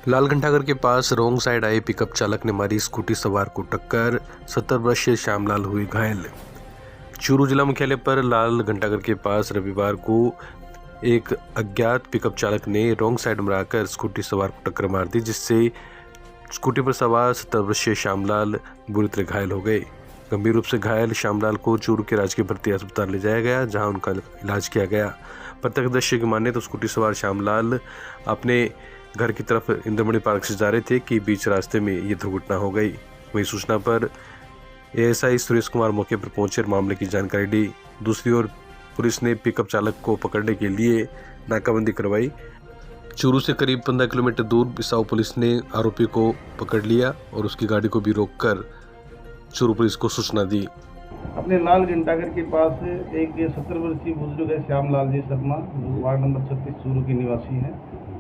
लालघंटाघर के पास रोंग साइड आए पिकअप चालक ने मारी स्कूटी सवार को टक्कर, 70 वर्षीय श्यामलाल हुए घायल। चूरू जिला मुख्यालय पर लालघंटाघर के पास रविवार को एक अज्ञात पिकअप चालक ने रोंग साइड में आकर स्कूटी सवार को टक्कर मार दी, जिससे स्कूटी पर सवार 70 वर्षीय श्यामलाल बुरी तरह घायल हो गए। गंभीर रूप से घायल श्यामलाल को चूरू के राजकीय भर्ती अस्पताल ले जाया गया, जहां उनका इलाज किया गया। प्रत्यक्षदर्शी की माने तो स्कूटी सवार श्यामलाल अपने घर की तरफ इंद्रमणि पार्क से जा रहे थे कि बीच रास्ते में ये दुर्घटना हो गई। वही सूचना पर एएसआई सुरेश कुमार मौके पर पहुंचे और मामले की जानकारी दी। दूसरी ओर पुलिस ने पिकअप चालक को पकड़ने के लिए नाकाबंदी करवाई। चूरू से करीब 15 किलोमीटर दूर बिसाऊ पुलिस ने आरोपी को पकड़ लिया और उसकी गाड़ी को भी रोककर चूरू पुलिस को सूचना दी। अपने लालघंटाघर के पास एक 70 वर्षीय बुजुर्ग है श्यामलाल जी शर्मा, वार्ड नंबर 36 चूरू के निवासी हैं,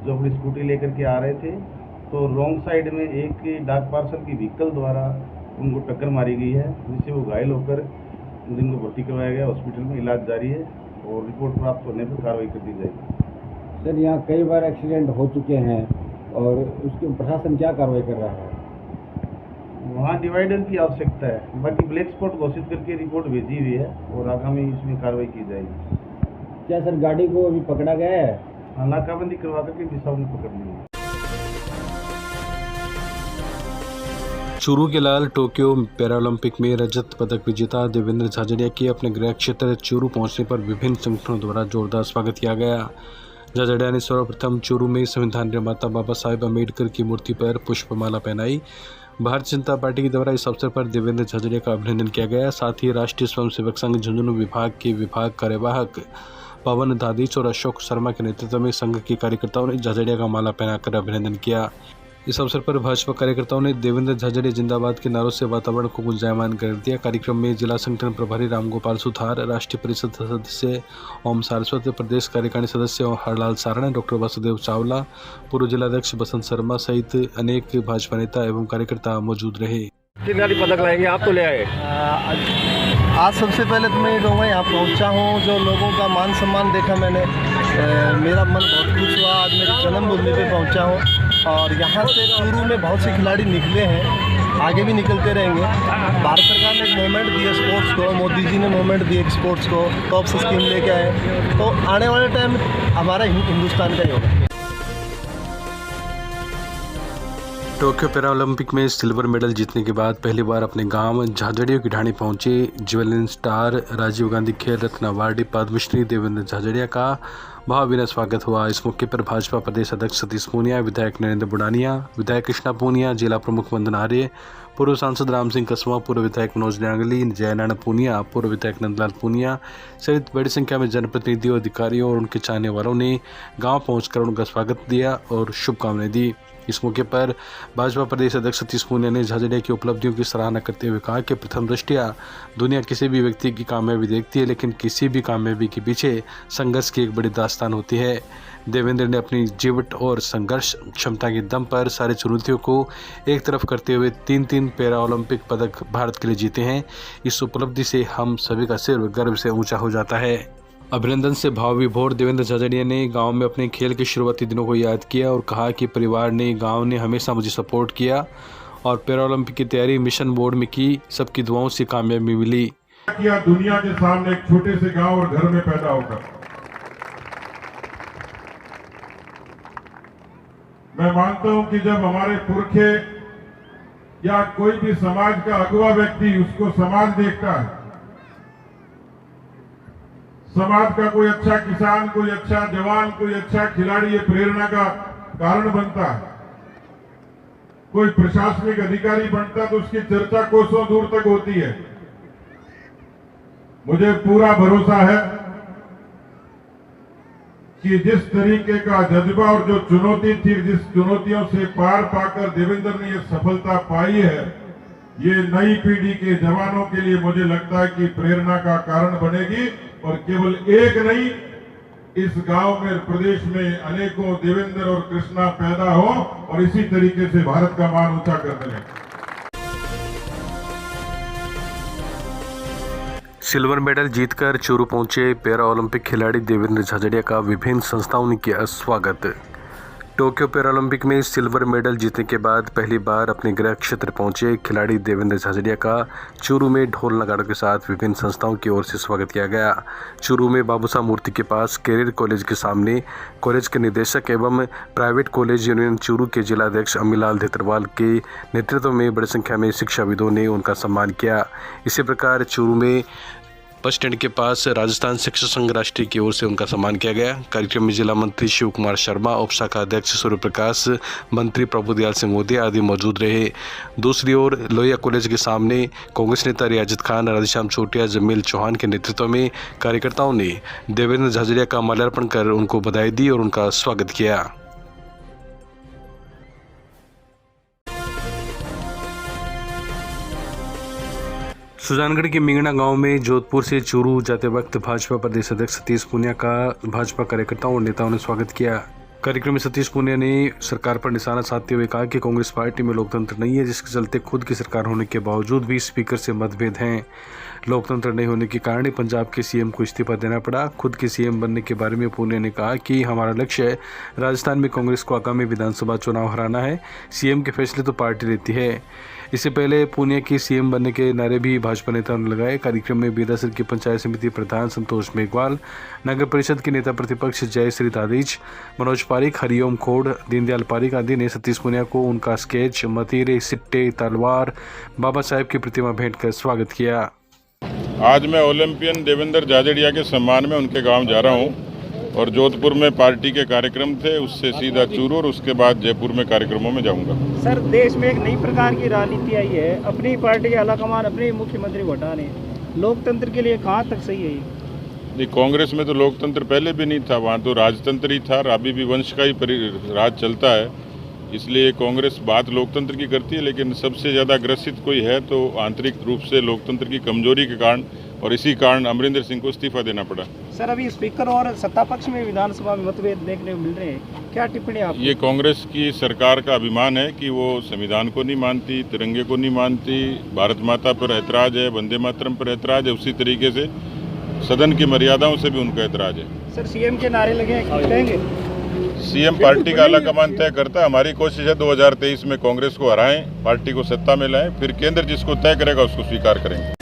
जो अपनी स्कूटी लेकर के आ रहे थे। तो रॉन्ग साइड में एक डाक पार्सल की व्हीकल द्वारा उनको टक्कर मारी गई है, जिससे वो घायल होकर जिनको भर्ती करवाया गया हॉस्पिटल में, इलाज जारी है और रिपोर्ट प्राप्त होने पर कार्रवाई कर दी जाएगी। सर, यहाँ कई बार एक्सीडेंट हो चुके हैं और उसके प्रशासन क्या कार्रवाई कर रहा है? वहाँ डिवाइडर की आवश्यकता है, बाकी ब्लैक स्पॉट घोषित करके रिपोर्ट भेजी हुई है और आगामी इसमें कार्रवाई की जाएगी। क्या सर गाड़ी को अभी पकड़ा गया है? हाँ, नाकाबंदी करवा करके बिसाऊ ने पकड़ लिया। चूरू के लाल टोक्यो पैरालंपिक में रजत पदक विजेता देवेंद्र झाझड़िया के अपने गृह क्षेत्र चूरू पहुंचने पर विभिन्न संगठनों द्वारा जोरदार स्वागत किया गया। झाझड़िया ने सर्वप्रथम चूरू में संविधान निर्माता बाबा साहेब अम्बेडकर की मूर्ति पर पुष्पमाला पहनाई। भारतीय जनता पार्टी के द्वारा इस अवसर पर देवेंद्र झाझड़िया का अभिनंदन किया गया। साथ ही राष्ट्रीय स्वयंसेवक संघ झुंझुनू विभाग के विभाग कार्यवाहक पवन दादीच और अशोक शर्मा के नेतृत्व में संघ के कार्यकर्ताओं ने झाझड़िया का माला पहनाकर अभिनंदन किया। इस अवसर पर भाजपा कार्यकर्ताओं ने देवेंद्र झाझड़िया जिंदाबाद के नारों से वातावरण को गुंजायमान कर दिया। कार्यक्रम में जिला संगठन प्रभारी रामगोपाल सुथार, राष्ट्रीय परिषद सदस्य ओम सारस्वत, प्रदेश कार्यकारिणी सदस्य हरलाल सारण, डॉक्टर वासुदेव चावला, पूर्व जिलाध्यक्ष बसंत शर्मा सहित अनेक भाजपा नेता एवं कार्यकर्ता मौजूद रहे। कितने पदक लाएंगे आप तो ले आए? आज सबसे पहले तो मैं ये कहूँगा, यहाँ पहुँचा हूँ, जो लोगों का मान सम्मान देखा मैंने, मेरा मन बहुत खुश हुआ। आज मेरी जन्मभूमि पे पहुँचा हूँ और यहाँ से चूरू में बहुत से खिलाड़ी निकले हैं, आगे भी निकलते रहेंगे। भारत सरकार ने एक मूवमेंट दिया स्पोर्ट्स को, मोदी जी ने मूवमेंट दिया स्पोर्ट्स को, टॉप से स्कीम लेके आए, तो आने वाले टाइम हमारा हिंदुस्तान का ही होगा। टोक्यो पैरालंपिक में सिल्वर मेडल जीतने के बाद पहली बार अपने गांव झाझड़िया की ढाणी पहुंचे ज्वेलिन स्टार, राजीव गांधी खेल रत्न अवार्डी पद्मश्री देवेंद्र झाझड़िया का भावभीनी स्वागत हुआ। इस मौके पर भाजपा प्रदेश अध्यक्ष सतीश पूनिया, विधायक नरेंद्र बुडानिया, विधायक कृष्णा पूनिया, जिला प्रमुख वंदन आर्य, पूर्व सांसद राम सिंह कसवा, पूर्व विधायक मनोज न्यांगली, जयनारायण पूनिया, पूर्व विधायक नंदलाल पूनिया सहित बड़ी संख्या में जनप्रतिनिधियों, अधिकारियों और उनके चाहने वालों ने गाँव पहुँचकर उनका स्वागत दिया और शुभकामनाएं दी। इस मौके पर भाजपा प्रदेश अध्यक्ष सतीश पूनिया ने झाझड़िया की उपलब्धियों की सराहना करते हुए कहा कि प्रथम दृष्टया दुनिया किसी भी व्यक्ति की कामयाबी देखती है, लेकिन किसी भी कामयाबी के पीछे संघर्ष की एक बड़ी दास्तान होती है। देवेंद्र ने अपनी जीवट और संघर्ष क्षमता के दम पर सारी चुनौतियों को एक तरफ करते हुए 3 पैरा ओलंपिक पदक भारत के लिए जीते हैं। इस उपलब्धि से हम सभी का सिर गर्व से ऊंचा हो जाता है। अभिनंदन से भाव विभोर देवेंद्र झाझड़िया ने गांव में अपने खेल के शुरुआती दिनों को याद किया और कहा कि परिवार ने, गांव ने हमेशा मुझे सपोर्ट किया और पैरालंपिक की तैयारी मिशन बोर्ड में की, सबकी दुआओं से कामयाबी मिली। किया दुनिया के सामने एक छोटे से गांव और घर में पैदा होकर। मैं मानता हूं कि जब हमारे पुरखे या कोई भी समाज का अगुवा व्यक्ति, उसको समाज देखता है, समाज का कोई अच्छा किसान, कोई अच्छा जवान, कोई अच्छा खिलाड़ी, ये प्रेरणा का कारण बनता है। कोई प्रशासनिक अधिकारी बनता तो उसकी चर्चा कोसों दूर तक होती है। मुझे पूरा भरोसा है कि जिस तरीके का जज्बा और जो चुनौती थी, जिस चुनौतियों से पार पाकर देवेंद्र ने ये सफलता पाई है, ये नई पीढ़ी के जवानों के लिए मुझे लगता है कि प्रेरणा का कारण बनेगी। और केवल एक नहीं, इस गांव में, प्रदेश में अनेकों देवेंद्र और कृष्णा पैदा हो और इसी तरीके से भारत का मान ऊंचा करते रहें। सिल्वर मेडल जीतकर चूरू पहुंचे पैरा ओलंपिक खिलाड़ी देवेंद्र झाझड़िया का विभिन्न संस्थाओं ने किया स्वागत। टोक्यो पैरालंपिक में सिल्वर मेडल जीतने के बाद पहली बार अपने गृह क्षेत्र पहुंचे खिलाड़ी देवेंद्र झाझड़िया का चूरू में ढोल नगाड़ों के साथ विभिन्न संस्थाओं की ओर से स्वागत किया गया। चूरू में बाबूसाहब मूर्ति के पास कैरियर कॉलेज के सामने कॉलेज के निदेशक एवं प्राइवेट कॉलेज यूनियन चूरू के जिलाध्यक्ष अमीलाल धेतरवाल के नेतृत्व में बड़ी संख्या में शिक्षाविदों ने उनका सम्मान किया। इसी प्रकार चूरू में बस स्टैंड के पास राजस्थान शिक्षक संघ राष्ट्रीय की ओर से उनका सम्मान किया गया। कार्यक्रम में जिला मंत्री शिव कुमार शर्मा, उप शाखा अध्यक्ष सूर्य प्रकाश, मंत्री प्रभुदयाल सिंह मोदी आदि मौजूद रहे। दूसरी ओर लोहिया कॉलेज के सामने कांग्रेस नेता रियाजत खान, राधेश्याम छोटिया, जमील चौहान के नेतृत्व में कार्यकर्ताओं ने देवेंद्र झाझड़िया का माल्यार्पण कर उनको बधाई दी और उनका स्वागत किया। सुजानगढ़ के मिंगना गांव में जोधपुर से चूरू जाते वक्त भाजपा प्रदेश अध्यक्ष सतीश पूनिया का भाजपा कार्यकर्ताओं और नेताओं ने स्वागत किया। कार्यक्रम में सतीश पूनिया ने सरकार पर निशाना साधते हुए कहा कि कांग्रेस पार्टी में लोकतंत्र नहीं है, जिसके चलते खुद की सरकार होने के बावजूद भी स्पीकर से मतभेद हैं। लोकतंत्र नहीं होने के कारण ही पंजाब के सीएम को इस्तीफा देना पड़ा। खुद के सीएम बनने के बारे में पूनिया ने कहा कि हमारा लक्ष्य राजस्थान में कांग्रेस को आगामी विधानसभा चुनाव हराना है। सीएम के फैसले तो पार्टी लेती है। इससे पहले पूनिया के सीएम बनने के नारे भी भाजपा नेताओं ने लगाए। कार्यक्रम में बेदासर की पंचायत समिति प्रधान संतोष मेघवाल, नगर परिषद के नेता प्रतिपक्ष जय श्री दादीज, मनोज पारिक, हरिओम खोड़, दीनदयाल पारिक आदि ने सतीश पूनिया को उनका स्केच, मतीरे, सिट्टे, तलवार, बाबा साहेब की प्रतिमा भेंट कर स्वागत किया। आज मैं ओलंपियन देवेंद्र झाझड़िया के सम्मान में उनके गांव जा रहा हूं और जोधपुर में पार्टी के कार्यक्रम थे, उससे सीधा चूरू और उसके बाद जयपुर में कार्यक्रमों में जाऊंगा। सर, देश में एक नई प्रकार की राजनीति आई है, अपनी पार्टी के आलाकमान अपने मुख्यमंत्री को हटा रहे। लोकतंत्र के लिए कहाँ तक सही है ये? नहीं, कांग्रेस में तो लोकतंत्र पहले भी नहीं था, वहाँ तो राजतंत्र ही था। अभी भी वंश का ही राज चलता है, इसलिए कांग्रेस बात लोकतंत्र की करती है। लेकिन सबसे ज़्यादा ग्रसित कोई है तो आंतरिक रूप से लोकतंत्र की कमजोरी के कारण, और इसी कारण अमरिंदर सिंह को इस्तीफा देना पड़ा। सर, अभी स्पीकर और सत्ता पक्ष में विधानसभा में मतभेद देखने को मिल रहे हैं, क्या टिप्पणी आप? ये कांग्रेस की सरकार का अभिमान है कि वो संविधान को नहीं मानती, तिरंगे को नहीं मानती, भारत माता पर ऐतराज है, वंदे मातरम पर ऐतराज है। उसी तरीके से सदन की मर्यादाओं से भी उनका ऐतराज है। सर, सीएम के नारे लगे हैं, कहेंगे? सीएम पार्टी का आलाकमान तय करता है। हमारी कोशिश है 2023 में कांग्रेस को हराएं, पार्टी को सत्ता में लाएं, फिर केंद्र जिसको तय करेगा उसको स्वीकार करेंगे।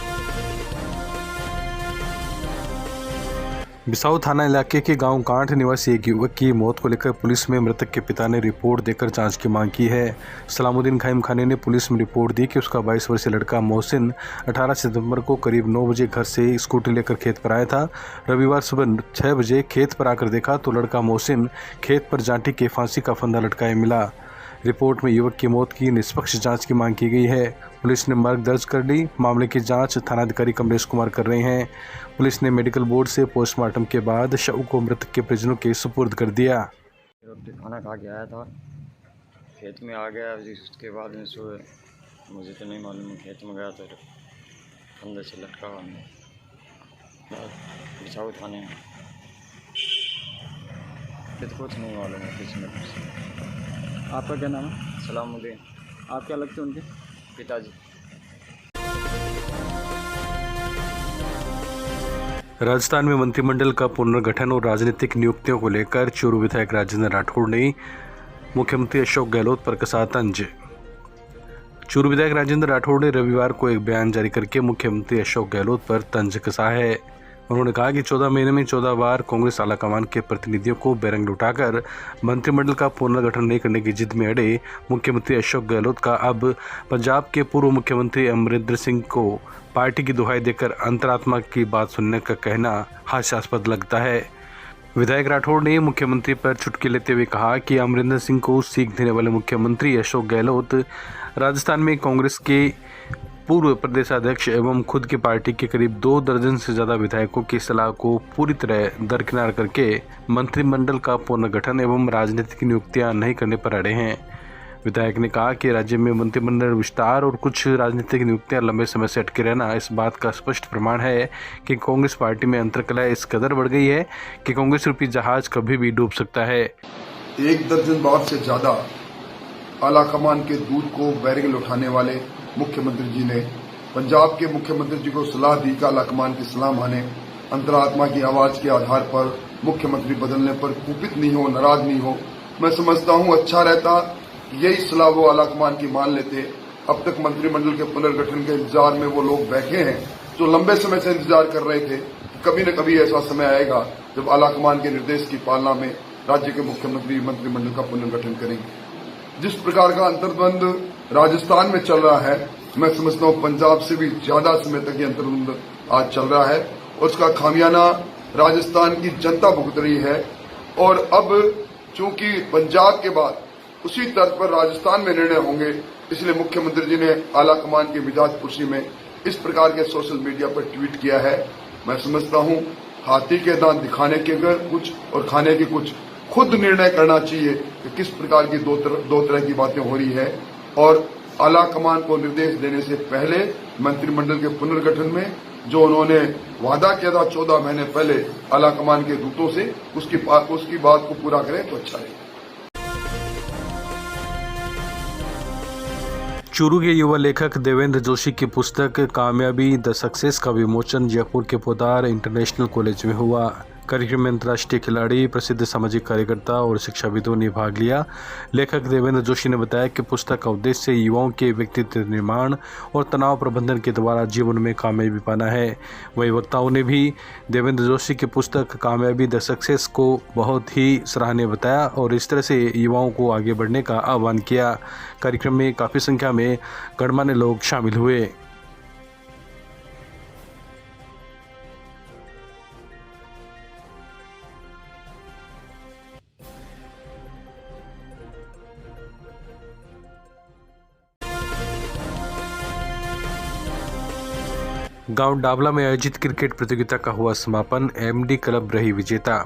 बिसाऊ थाना इलाके के गांव कांठ निवासी एक युवक की मौत को लेकर पुलिस में मृतक के पिता ने रिपोर्ट देकर जांच की मांग की है। सलामुद्दीन खाइम खाने ने पुलिस में रिपोर्ट दी कि उसका 22 वर्षीय लड़का मोहसिन 18 सितंबर को करीब 9 बजे घर से स्कूटी लेकर खेत पर आया था। रविवार सुबह 6 बजे खेत पर आकर देखा तो लड़का मोहसिन खेत पर जांटी के फांसी का फंदा लटकाए मिला। रिपोर्ट में युवक की मौत की निष्पक्ष जांच की मांग की गई है। पुलिस ने मामला दर्ज कर ली। मामले की जांच थानाधिकारी कमलेश कुमार कर रहे हैं। पुलिस ने मेडिकल बोर्ड से पोस्टमार्टम के बाद शव को मृतक के परिजनों के सुपुर्द कर दिया। रोटी खाना खा के आया था, खेत में आ गया। उसके बाद में सुबह मुझे तो नहीं मालूम, खेत में गया तो फंदे से लटका हुआ बिछाऊ थाने में, तो कुछ नहीं मालूम है किसी में। आपका क्या नाम है? सलामुद्दीन। आप क्या लगते हैं उनके पिताजी? राजस्थान में मंत्रिमंडल का पुनर्गठन और राजनीतिक नियुक्तियों को लेकर चूरू विधायक राजेंद्र राठौड़ ने मुख्यमंत्री अशोक गहलोत पर कसा तंज। चूरू विधायक राजेंद्र राठौड़ ने रविवार को एक बयान जारी करके मुख्यमंत्री अशोक गहलोत पर तंज कसा है। उन्होंने कहा कि 14 महीने में 14 बार कांग्रेस आलाकमान के प्रतिनिधियों को बेरंग लुटाकर मंत्रिमंडल का पुनर्गठन नहीं करने की जिद में अड़े मुख्यमंत्री अशोक गहलोत का अब पंजाब के पूर्व मुख्यमंत्री अमरिंदर सिंह को पार्टी की दुहाई देकर अंतरात्मा की बात सुनने का कहना हास्यास्पद लगता है। विधायक राठौड़ ने मुख्यमंत्री पर चुटकी लेते हुए कहा कि अमरिंदर सिंह को सीख देने वाले मुख्यमंत्री अशोक गहलोत राजस्थान में कांग्रेस के पूर्व प्रदेशाध्यक्ष एवं खुद की पार्टी के करीब 2 दर्जन से ज़्यादा विधायकों की सलाह को पूरी तरह दरकिनार करके मंत्रिमंडल का पुनर्गठन एवं राजनीतिक नियुक्तियां नहीं करने पर अड़े हैं। विधायक ने कहा कि राज्य में मंत्रिमंडल विस्तार और कुछ राजनीतिक नियुक्तियां लंबे समय से अटके रहना इस बात का स्पष्ट प्रमाण है कि कांग्रेस पार्टी में अंतर्कलह इस कदर बढ़ गई है कि कांग्रेस रूपी जहाज कभी भी डूब सकता है। 1 दर्जन बार से ज्यादा आलाकमान के दूध को बैरिंग उठाने वाले मुख्यमंत्री जी ने पंजाब के मुख्यमंत्री जी को सलाह दी कि आलाकमान की सलाह माने, अंतरात्मा की आवाज के आधार पर मुख्यमंत्री बदलने पर कुपित नहीं हो, नाराज नहीं हो मैं समझता हूं अच्छा रहता यही सलाह वो आला कमान की मान लेते। अब तक मंत्रिमंडल के पुनर्गठन के इंतजार में वो लोग बैठे हैं जो लंबे समय से इंतजार कर रहे थे। कभी न कभी ऐसा समय आएगा जब आला कमान के निर्देश की पालना में राज्य के मुख्यमंत्री मंत्रिमंडल का पुनर्गठन करेंगे। जिस प्रकार का अंतर्द्वंद राजस्थान में चल रहा है, मैं समझता हूं पंजाब से भी ज्यादा समय तक ये अंतर्द्वंद आज चल रहा है और उसका खामियाना राजस्थान की जनता भुगत रही है। और अब चूंकि पंजाब के बाद उसी तर्ज पर राजस्थान में निर्णय होंगे, इसलिए मुख्यमंत्री जी ने आला कमान की मिजाज पुरसी में इस प्रकार के सोशल मीडिया पर ट्वीट किया है। मैं समझता हूं हाथी के दांत दिखाने के कुछ और खाने के कुछ, खुद निर्णय करना चाहिए कि किस प्रकार की दो तरह की बातें हो रही है। और आला कमान को निर्देश देने से पहले मंत्रिमंडल के पुनर्गठन में जो उन्होंने वादा किया था 14 महीने पहले आला कमान के दूतों से, उसकी बात को पूरा करें तो अच्छा रहेगा। चूरू के युवा लेखक देवेंद्र जोशी की पुस्तक कामयाबी द सक्सेस का विमोचन जयपुर के पोदार इंटरनेशनल कॉलेज में हुआ। कार्यक्रम में अंतर्राष्ट्रीय खिलाड़ी, प्रसिद्ध सामाजिक कार्यकर्ता और शिक्षाविदों ने भाग लिया। लेखक देवेंद्र जोशी ने बताया कि पुस्तक का उद्देश्य युवाओं के व्यक्तित्व निर्माण और तनाव प्रबंधन के द्वारा जीवन में कामयाबी पाना है। वही वक्ताओं ने भी देवेंद्र जोशी की पुस्तक कामयाबी द सक्सेस को बहुत ही सराहनीय बताया और इस तरह से युवाओं को आगे बढ़ने का आह्वान किया। कार्यक्रम में काफ़ी संख्या में गणमान्य लोग शामिल हुए। गांव डाबला में आयोजित क्रिकेट प्रतियोगिता का हुआ समापन। एमडी क्लब रही विजेता।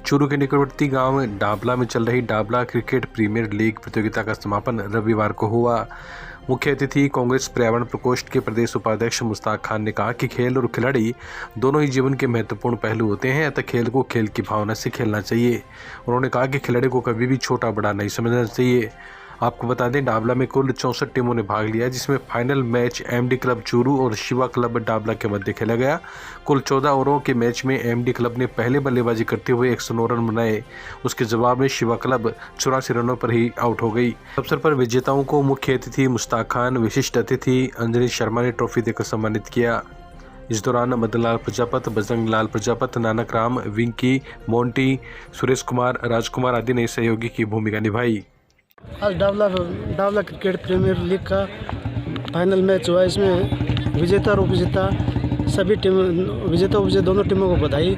चूरू के निकटवर्ती गांव डाबला में चल रही डाबला क्रिकेट प्रीमियर लीग प्रतियोगिता का समापन रविवार को हुआ। मुख्य अतिथि कांग्रेस पर्यावरण प्रकोष्ठ के प्रदेश उपाध्यक्ष मुश्ताक खान ने कहा कि खेल और खिलाड़ी दोनों ही जीवन के महत्वपूर्ण पहलू होते हैं, अतः खेल को खेल की भावना से खेलना चाहिए। उन्होंने कहा कि खिलाड़ी को कभी भी छोटा बड़ा नहीं समझना चाहिए। आपको बता दें, डाबला में कुल 64 टीमों ने भाग लिया, जिसमें final match MD club Churu और शिवा क्लब डाबला के मध्य खेला गया। कुल 14 ओवरों के मैच में एमडी क्लब ने पहले बल्लेबाजी करते हुए 109 रन बनाए। उसके जवाब में शिवा क्लब 84 रनों पर ही आउट हो गई। अवसर पर विजेताओं को मुख्य अतिथि मुश्ताक खान, विशिष्ट अतिथि अंजनी शर्मा ने ट्रॉफी देकर सम्मानित किया। इस दौरान मदन लाल प्रजापत, बजरंग लाल प्रजापत, नानक राम, विंकी, मोंटी, सुरेश कुमार, राजकुमार आदि ने सहयोगी की भूमिका निभाई। आज डाबला क्रिकेट प्रीमियर लीग का फाइनल मैच हुआ। इसमें विजेता और उपविजेता सभी टीम, विजेता उपविजेता दोनों टीमों को बधाई।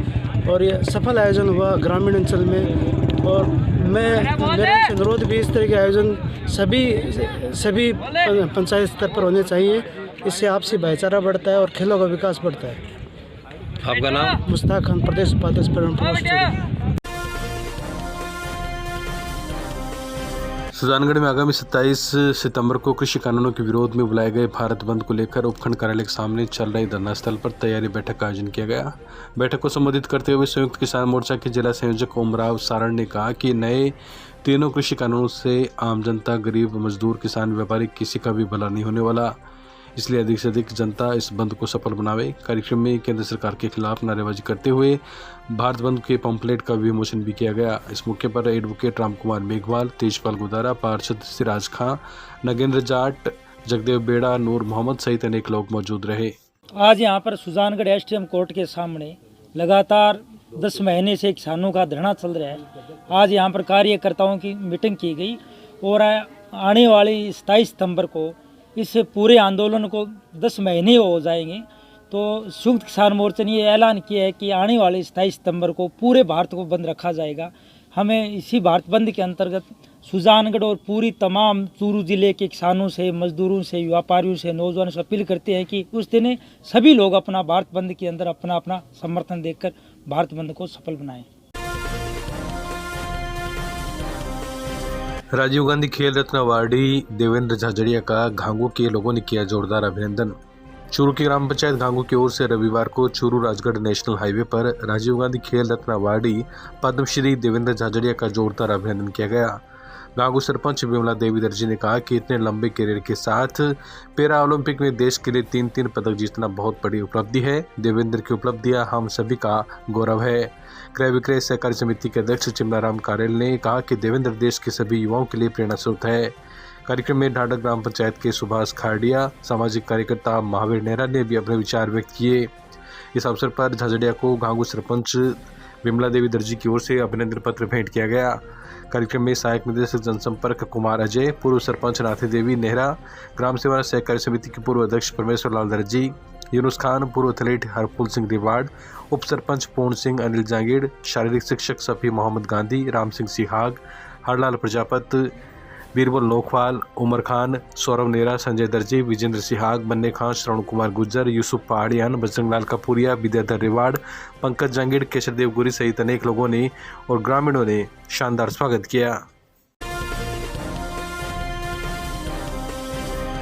और ये सफल आयोजन हुआ ग्रामीण अंचल में। और मेरा अनुरोध भी इस तरह के आयोजन सभी पंचायत स्तर पर होने चाहिए। इससे आपसी भाईचारा बढ़ता है और खेलों का विकास बढ़ता है। आपका नाम? मुश्ताक खान, प्रदेश उपाध्यक्ष पर्यावरण प्रकोष्ठ। सुजानगढ़ में आगामी 27 सितंबर को कृषि कानूनों के विरोध में बुलाए गए भारत बंद को लेकर उपखंड कार्यालय के सामने चल रहे धरना स्थल पर तैयारी बैठक का आयोजन किया गया। बैठक को संबोधित करते हुए संयुक्त किसान मोर्चा के जिला संयोजक ओमराव सारण ने कहा कि नए तीनों कृषि कानूनों से आम जनता, गरीब, मजदूर, किसान, व्यापारी किसी का भी भला नहीं होने वाला, इसलिए अधिक से अधिक जनता इस बंद को सफल बनावे। कार्यक्रम में केंद्र सरकार के खिलाफ नारेबाजी करते हुए भारत बंद के पंपलेट का विमोचन भी किया गया। इस मौके पर एडवोकेट रामकुमार मेघवाल, तेजपाल गुदारा, पार्षद सिराज खां, नगेंद्र जाट, जगदेव बेड़ा, नूर मोहम्मद सहित अनेक लोग मौजूद रहे। आज यहाँ पर सुजानगढ़ एसडीएम कोर्ट के सामने लगातार 10 महीने से किसानों का धरना चल रहा है। आज यहाँ पर कार्यकर्ताओं की मीटिंग की गई और आने वाली 27 सितंबर को इस पूरे आंदोलन को 10 महीने हो जाएंगे। तो संयुक्त किसान मोर्चा ने ये ऐलान किया है कि आने वाले 27 सितंबर को पूरे भारत को बंद रखा जाएगा। हमें इसी भारत बंद के अंतर्गत सुजानगढ़ और पूरी तमाम चूरू जिले के किसानों से, मजदूरों से, व्यापारियों से, नौजवानों से अपील करते हैं कि उस दिन सभी लोग अपना भारत बंद के अंदर अपना अपना समर्थन देकर भारत बंद को सफल बनाएं। राजीव गांधी खेल रत्न अवार्डी देवेंद्र झाझड़िया का घांगू के लोगों ने किया जोरदार अभिनंदन। चूरू की ग्राम पंचायत घांगू की ओर से रविवार को चूरू राजगढ़ नेशनल हाईवे पर राजीव गांधी खेल रत्न अवार्डी पद्मश्री देवेंद्र झाझड़िया का जोरदार अभिनंदन किया गया। घांगू सरपंच विमला देवी दर्जी ने कहा कि इतने लंबे करियर के साथ पैरा ओलंपिक में देश के लिए 3 पदक जीतना बहुत बड़ी उपलब्धि है। देवेंद्र की उपलब्धियां हम सभी का गौरव है। क्रय विक्रय सहकारी समिति के अध्यक्ष चिमनाराम कारेल ने कहा कि देवेंद्र देश के सभी युवाओं के लिए प्रेरणा स्रोत है। कार्यक्रम में ढाढक ग्राम पंचायत के सुभाष खाड़िया, सामाजिक कार्यकर्ता महावीर नेहरा ने भी अपने विचार व्यक्त किए। इस अवसर पर झाझड़िया को गांगू सरपंच विमला देवी दर्जी की ओर से अभिनंदन पत्र भेंट किया गया। कार्यक्रम में सहायक निदेशक जनसंपर्क कुमार अजय, पूर्व सरपंच नाथी देवी नेहरा, ग्राम सेवा सहकारी समिति के पूर्व अध्यक्ष परमेश्वर लाल दर्जी, यूनुस खान, पूर्व एथलीट हरफुल सिंह रिवाड़, उप सरपंच पूर्ण सिंह, अनिल जांगीड़, शारीरिक शिक्षक सफी मोहम्मद गांधी, राम सिंह सिहाग, हरलाल प्रजापत, बीरबल लोखवाल, उमर खान, सौरभ नेहरा, संजय दर्जी, विजेंद्र सिहाग, बन्ने खान, श्रवण कुमार गुज्जर, यूसुफ पहाड़ियान, बजरंग लाल कपूरिया, विद्याधर रिवाड़, पंकज जांगीड़, केशरदेव गुरी सहित अनेक लोगों ने और ग्रामीणों ने शानदार स्वागत किया।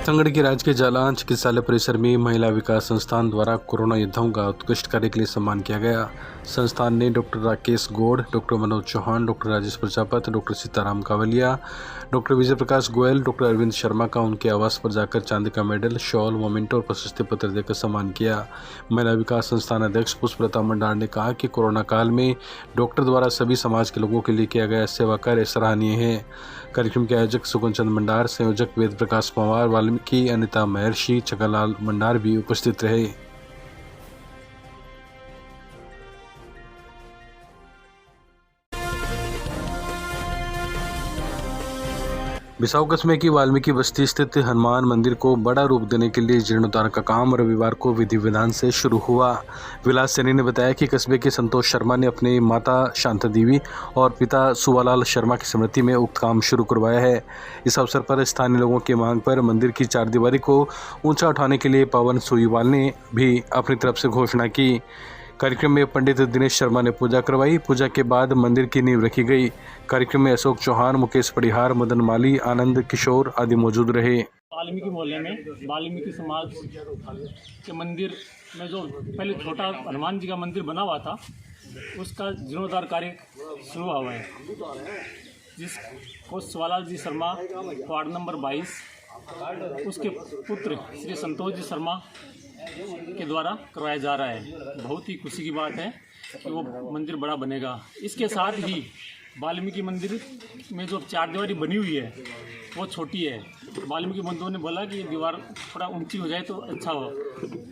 संगड़ के राजकीय जालान चिकित्सालय परिसर में महिला विकास संस्थान द्वारा कोरोना योद्धाओं का उत्कृष्ट कार्य के लिए सम्मान किया गया। संस्थान ने doctor Rakesh Gaur, doctor Manoj Chauhan, doctor Rajesh Prajapat, doctor Sitaram Kawalia, doctor Vijay Prakash Goyal, doctor Arvind Sharma का उनके आवास पर जाकर चांदी का मेडल, शॉल, मोमेंटो और प्रशस्ति पत्र देकर सम्मान किया। महिला विकास संस्थान अध्यक्ष पुष्पलता मंडार ने कहा कि कोरोना काल में डॉक्टर द्वारा सभी समाज के लोगों के लिए किया गया सेवा कार्य सराहनीय है। कार्यक्रम के आयोजक सुगन चंद मंडार, संयोजक वेद प्रकाश पवार, वाल्मीकि, अनिता महर्षि, छगनलाल मंडार भी उपस्थित रहे। बिसाऊ कस्बे की वाल्मीकि बस्ती स्थित हनुमान मंदिर को बड़ा रूप देने के लिए जीर्णोद्धार का काम रविवार को विधि विधान से शुरू हुआ। विलास सैनी ने बताया कि कस्बे के संतोष शर्मा ने अपनी माता शांता देवी और पिता सुवालाल शर्मा की स्मृति में उक्त काम शुरू करवाया है। इस अवसर पर स्थानीय लोगों की मांग पर मंदिर की चारदीवारी को ऊंचा उठाने के लिए पवन सुईवाल ने भी अपनी तरफ से घोषणा की। कार्यक्रम में पंडित दिनेश शर्मा ने पूजा करवाई। पूजा के बाद मंदिर की नींव रखी गई। कार्यक्रम में अशोक चौहान, मुकेश पड़िहार, मदन माली, आनंद किशोर आदि मौजूद रहे। वाल्मीकि मोहल्ले में वाल्मीकि समाज के मंदिर में जो पहले छोटा हनुमान जी का मंदिर बना हुआ था, उसका जीर्णोद्धार कार्य शुरू हुआ है, जिसको सुवालाल जी शर्मा वार्ड नंबर 22 उसके पुत्र श्री संतोष जी शर्मा के द्वारा करवाया जा रहा है। बहुत ही खुशी की बात है कि वो मंदिर बड़ा बनेगा। इसके साथ ही वाल्मीकि मंदिर में जो चारदीवारी बनी हुई है वो छोटी है। वाल्मीकि बंधुओं ने बोला कि ये दीवार थोड़ा ऊंची हो जाए तो अच्छा हो,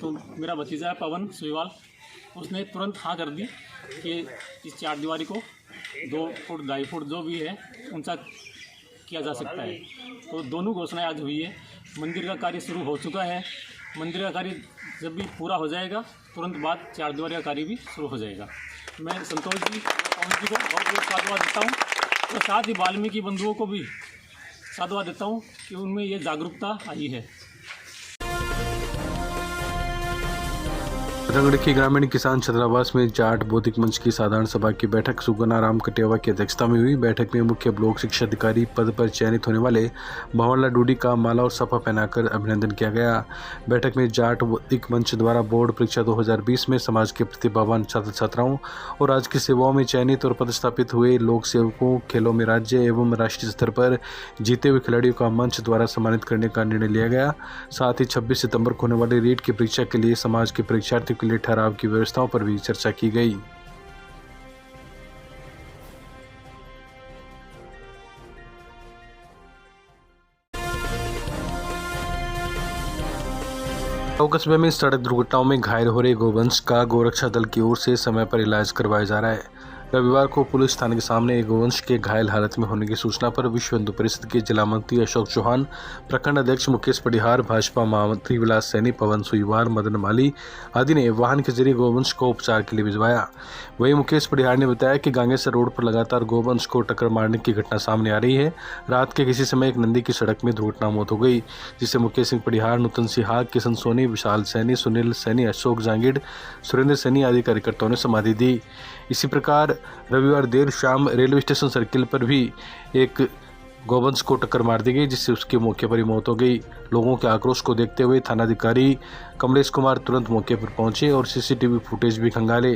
तो मेरा भतीजा है पवन सुईवाल, उसने तुरंत हाँ कर दी कि इस चारदीवारी को 2 फुट 2.5 फुट जो भी है ऊंचा किया जा सकता है। तो दोनों घोषणाएं आज हुई है। मंदिर का कार्य शुरू हो चुका है। मंदिर का कार्य जब भी पूरा हो जाएगा तुरंत बाद चारदीवारी का कार्य भी शुरू हो जाएगा। मैं संतोष जी पवन जी को बहुत बहुत साधुवाद देता हूँ और साथ ही वाल्मीकि बंधुओं को भी साधुवाद देता हूँ कि उनमें ये जागरूकता आई है। रंगड़ के ग्रामीण किसान छात्रावास में जाट बौद्धिक मंच की साधारण सभा की बैठक सुगनाराम कटेवा की अध्यक्षता में हुई। बैठक में मुख्य ब्लॉक शिक्षा अधिकारी पद पर चयनित होने वाले भंवरलाल डूडी का माला और सफा पहनाकर अभिनंदन किया गया। बैठक में जाट बौद्धिक मंच द्वारा बोर्ड परीक्षा 2020 में समाज के प्रतिभावान छात्र छात्राओं और राज्य की सेवाओं में चयनित और पदस्थापित हुए लोक सेवकों, खेलों में राज्य एवं राष्ट्रीय स्तर पर जीते हुए खिलाड़ियों का मंच द्वारा सम्मानित करने का निर्णय लिया गया। साथ ही 26 सितंबर को होने वाली रीट की परीक्षा के लिए समाज के परीक्षार्थियों के लिए ठहराव की व्यवस्थाओं पर भी चर्चा की गई। कस्बे में सड़क दुर्घटनाओं में घायल हो रहे गोवंश का गोरक्षा दल की ओर से समय पर इलाज करवाया जा रहा है। रविवार को पुलिस थाने के सामने एक गोवंश के घायल हालत में होने की सूचना पर विश्व हिंदू परिषद के जिला मंत्री अशोक चौहान, प्रखंड अध्यक्ष मुकेश पड़िहार, भाजपा महामंत्री विलास सैनी, पवन सुईवाल, मदन माली आदि ने वाहन के जरिए गोवंश को उपचार के लिए भिजवाया। वहीं मुकेश पड़िहार ने बताया कि गांगेसर रोड पर लगातार गोवंश को टक्कर मारने की घटना सामने आ रही है। रात के किसी समय एक नंदी की सड़क में दुर्घटना मौत हो गई, जिससे मुकेश सिंह पड़िहार, नूतन सिहाग, किशन सोनी, विशाल सैनी, सुनील सैनी, अशोक जांगीड़, सुरेंद्र सैनी आदि कार्यकर्ताओं ने समाधि दी। इसी प्रकार रविवार देर शाम रेलवे स्टेशन सर्किल पर भी एक गोवंश को टक्कर मार दी गई, जिससे उसकी मौके पर ही मौत हो गई। लोगों के आक्रोश को देखते हुए थानाधिकारी कमलेश कुमार तुरंत मौके पर पहुंचे और सीसीटीवी फुटेज भी खंगाले।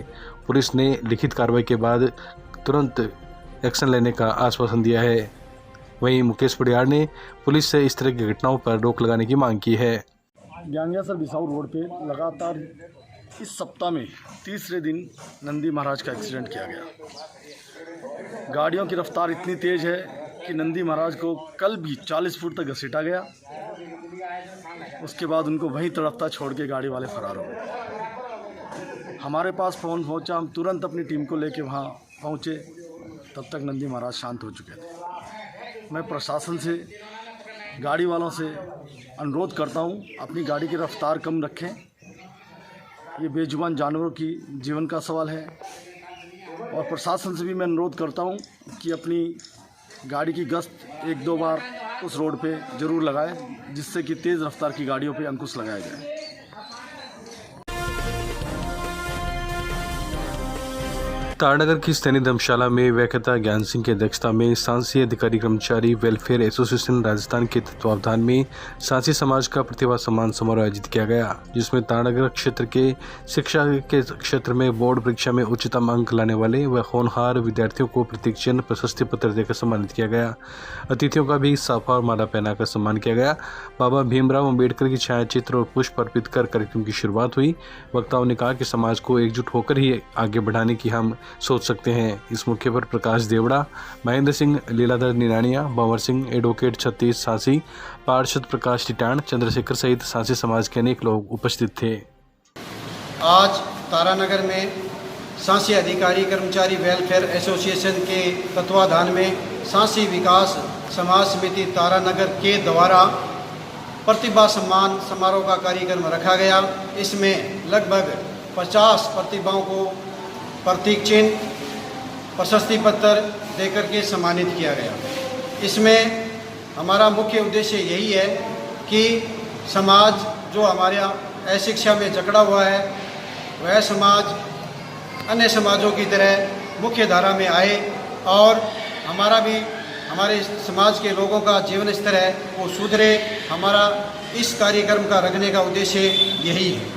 पुलिस ने लिखित कार्रवाई के बाद तुरंत एक्शन लेने का आश्वासन दिया है। वहीं मुकेश पड़िहार ने पुलिस से इस तरह की घटनाओं पर रोक लगाने की मांग की है। गांगेसर बिसाऊ रोड पे लगातार इस सप्ताह में तीसरे दिन नंदी महाराज का एक्सीडेंट किया गया। गाड़ियों की रफ्तार इतनी तेज़ है कि नंदी महाराज को कल भी 40 फुट तक घसीटा गया। उसके बाद उनको वहीं तड़पता छोड़ के गाड़ी वाले फरार हो गए। हमारे पास फ़ोन पहुंचा, हम तुरंत अपनी टीम को लेके वहां पहुंचे। तब तक नंदी महाराज शांत हो चुके थे। मैं प्रशासन से, गाड़ी वालों से अनुरोध करता हूं, अपनी गाड़ी की रफ्तार कम रखें। ये बेजुबान जानवरों की जीवन का सवाल है। और प्रशासन से भी मैं अनुरोध करता हूं कि अपनी गाड़ी की गश्त 1-2 बार उस रोड पे ज़रूर लगाएं, जिससे कि तेज़ रफ्तार की गाड़ियों पे अंकुश लगाया जाए। तारानगर की स्थानीय धर्मशाला में व्याख्याता ज्ञान सिंह की अध्यक्षता में सांसी अधिकारी कर्मचारी वेलफेयर एसोसिएशन राजस्थान के तत्वावधान में सांसी समाज का प्रतिभा सम्मान समारोह आयोजित किया गया, जिसमें तारानगर क्षेत्र के शिक्षा के क्षेत्र में बोर्ड परीक्षा में उच्चतम अंक लाने वाले व होनहार विद्यार्थियों को प्रतीक चिन्ह, प्रशस्ति पत्र देकर सम्मानित किया गया। अतिथियों का भी साफा और माला पहनाकर सम्मान किया गया। बाबा भीमराव अम्बेडकर की छायाचित्र और पुष्प अर्पित कर कार्यक्रम की शुरुआत हुई। वक्ताओं ने कहा कि समाज को एकजुट होकर ही आगे बढ़ाने की हम सोच सकते हैं। इस मौके पर प्रकाश देवड़ा, महेंद्र सिंह, लीलाधर निरानिया, बावर सिंह, एडवोकेट छत्तीस सांसी, पार्षद प्रकाश टिटाण, चंद्रशेखर सहित सांसी समाज के अनेक लोग उपस्थित थे। आज तारानगर में सांसी अधिकारी कर्मचारी वेलफेयर एसोसिएशन के तत्वाधान में सांसी विकास समाज समिति तारानगर के द्वारा प्रतिभा सम्मान समारोह का कार्यक्रम रखा गया। इसमें लगभग 50 प्रतिभाओं को प्रतीक चिन्ह, प्रशस्ति पत्र देकर के सम्मानित किया गया। इसमें हमारा मुख्य उद्देश्य यही है कि समाज जो हमारे यहाँ अशिक्षा में जकड़ा हुआ है, वह समाज अन्य समाजों की तरह मुख्य धारा में आए और हमारे समाज के लोगों का जीवन स्तर है वो सुधरे। हमारा इस कार्यक्रम का रखने का उद्देश्य यही है।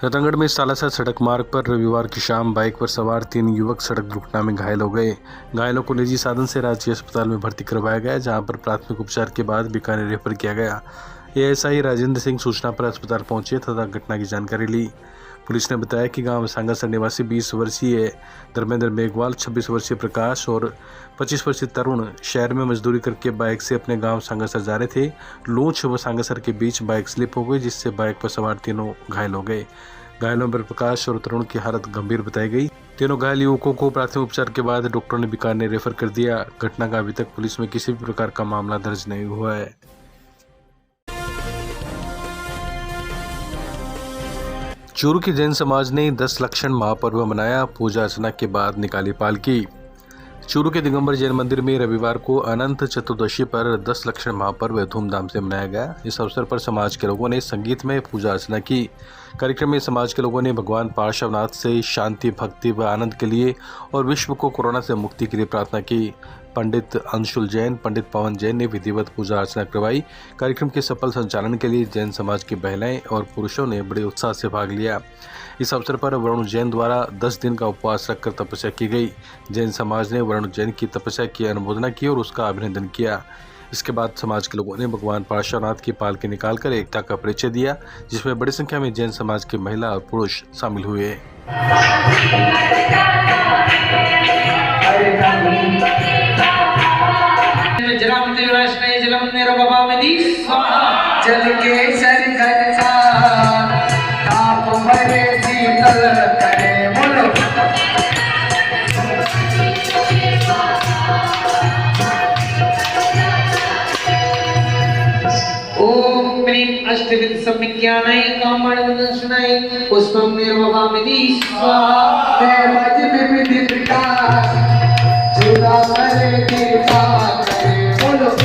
रतनगढ़ में सालासर सड़क मार्ग पर रविवार की शाम बाइक पर सवार 3 युवक सड़क दुर्घटना में घायल हो गए। घायलों को निजी साधन से राजकीय अस्पताल में भर्ती करवाया गया, जहां पर प्राथमिक उपचार के बाद बीकानेर रेफर किया गया। एएसआई राजेंद्र सिंह सूचना पर अस्पताल पहुंचे तथा घटना की जानकारी ली। पुलिस ने बताया कि गांव सांगासर निवासी 20 वर्षीय धर्मेंद्र मेघवाल, 26 वर्षीय प्रकाश और 25 वर्षीय तरुण शहर में मजदूरी करके बाइक से अपने गांव सांगासर जा रहे थे। लूंच व सांगासर के बीच बाइक स्लिप हो गई, जिससे बाइक पर सवार तीनों घायल हो गए। घायलों पर प्रकाश और तरुण की हालत गंभीर बताई गई। तीनों घायल युवकों को प्राथमिक उपचार के बाद डॉक्टरों ने बीकानेर रेफर कर दिया। घटना का अभी तक पुलिस में किसी भी प्रकार का मामला दर्ज नहीं हुआ है। चूरू की जैन समाज ने 10 लक्षण महापर्व मनाया। पूजा अर्चना के बाद निकाली पालकी। चूरू के दिगंबर जैन मंदिर में रविवार को अनंत चतुर्दशी पर 10 लक्षण महापर्व धूमधाम से मनाया गया। इस अवसर पर समाज के लोगों ने संगीतमय पूजा अर्चना की। कार्यक्रम में समाज के लोगों ने भगवान पार्श्वनाथ से शांति, भक्ति व आनंद के लिए और विश्व को कोरोना से मुक्ति के लिए प्रार्थना की। पंडित अंशुल जैन, पंडित पवन जैन ने विधिवत पूजा अर्चना करवाई। कार्यक्रम के सफल संचालन के लिए जैन समाज की महिलाएं और पुरुषों ने बड़े उत्साह से भाग लिया। इस अवसर पर वरुण जैन द्वारा 10 दिन का उपवास रखकर तपस्या की गई। जैन समाज ने वरुण जैन की तपस्या की अनुमोदना की और उसका अभिनंदन किया। इसके बाद समाज के लोगों ने भगवान पार्श्वनाथ की पालकी निकालकर एकता का परिचय दिया, जिसमें बड़ी संख्या में जैन समाज के महिला और पुरुष शामिल हुए। जल के सर ताप भरे शीतल करे बोलो। ओम क्लीं अष्टविध सम्ज्ञानाय कामणनाशनाय पुष्पं निर्वभामिति स्वाहा। भज विविधि प्रकार जुदा करे कृपा करे बोलो।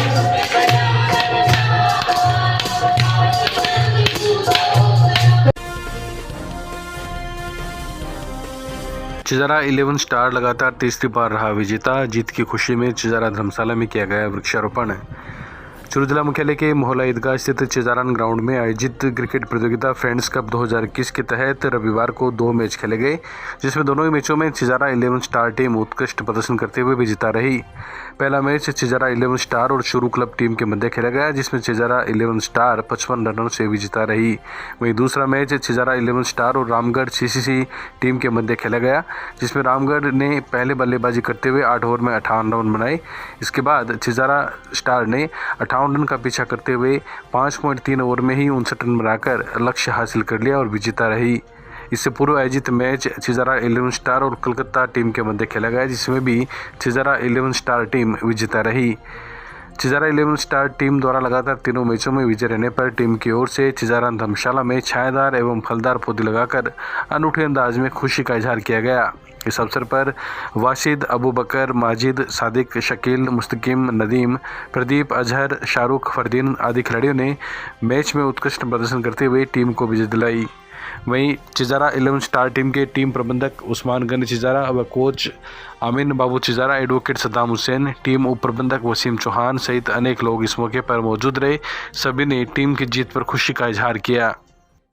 चिजारा 11 स्टार लगातार तीसरी बार रहा विजेता। जीत की खुशी में चिजारा धर्मशाला में किया गया वृक्षारोपण। चूरू जिला मुख्यालय के मोहल्ला ईदगाह स्थित चिजारान ग्राउंड में आयोजित क्रिकेट प्रतियोगिता फ्रेंड्स कप 2021 के तहत रविवार को 2 मैच खेले गए, जिसमें दोनों ही मैचों में चिजारा 11 स्टार टीम उत्कृष्ट प्रदर्शन करते हुए विजेता रही। पहला मैच चिजारा 11 स्टार और चूरू क्लब टीम के मध्य खेला गया, जिसमें चिजारा 11 स्टार 55 रनों से विजेता रही। वहीं दूसरा मैच चिजारा 11 स्टार और रामगढ़ सीसीसी टीम के मध्य खेला गया, जिसमें रामगढ़ ने पहले बल्लेबाजी करते हुए 8 ओवर में 58 रन बनाए। इसके बाद चिजारा स्टार ने 58 रन का पीछा करते हुए 5.3 ओवर में ही 59 रन बनाकर लक्ष्य हासिल कर लिया और विजेता रही। इससे पूर्व आयोजित मैच चिजारा 11 स्टार और कलकत्ता टीम के मध्य खेला गया, जिसमें भी चिजारा 11 स्टार टीम विजेता रही। चिजारा 11 स्टार टीम द्वारा लगातार तीनों मैचों में विजय रहने पर टीम की ओर से चिजारा धर्मशाला में छायादार एवं फलदार पौधे लगाकर अनूठे अंदाज में खुशी का इजहार किया गया। इस अवसर पर वाशिद, अबू बकर, माजिद, सादिक, शकील, मुस्तकीम, नदीम, प्रदीप, अजहर, शाहरुख, फरदीन आदि खिलाड़ियों ने मैच में उत्कृष्ट प्रदर्शन करते हुए टीम को विजय दिलाई। वहीं चिजारा 11 स्टार टीम के टीम प्रबंधक उस्मान गनी चिजारा व कोच आमिन बाबू चिजारा, एडवोकेट सद्दाम हुसैन, टीम उप प्रबंधक वसीम चौहान सहित अनेक लोग इस मौके पर मौजूद रहे। सभी ने टीम की जीत पर खुशी का इजहार किया।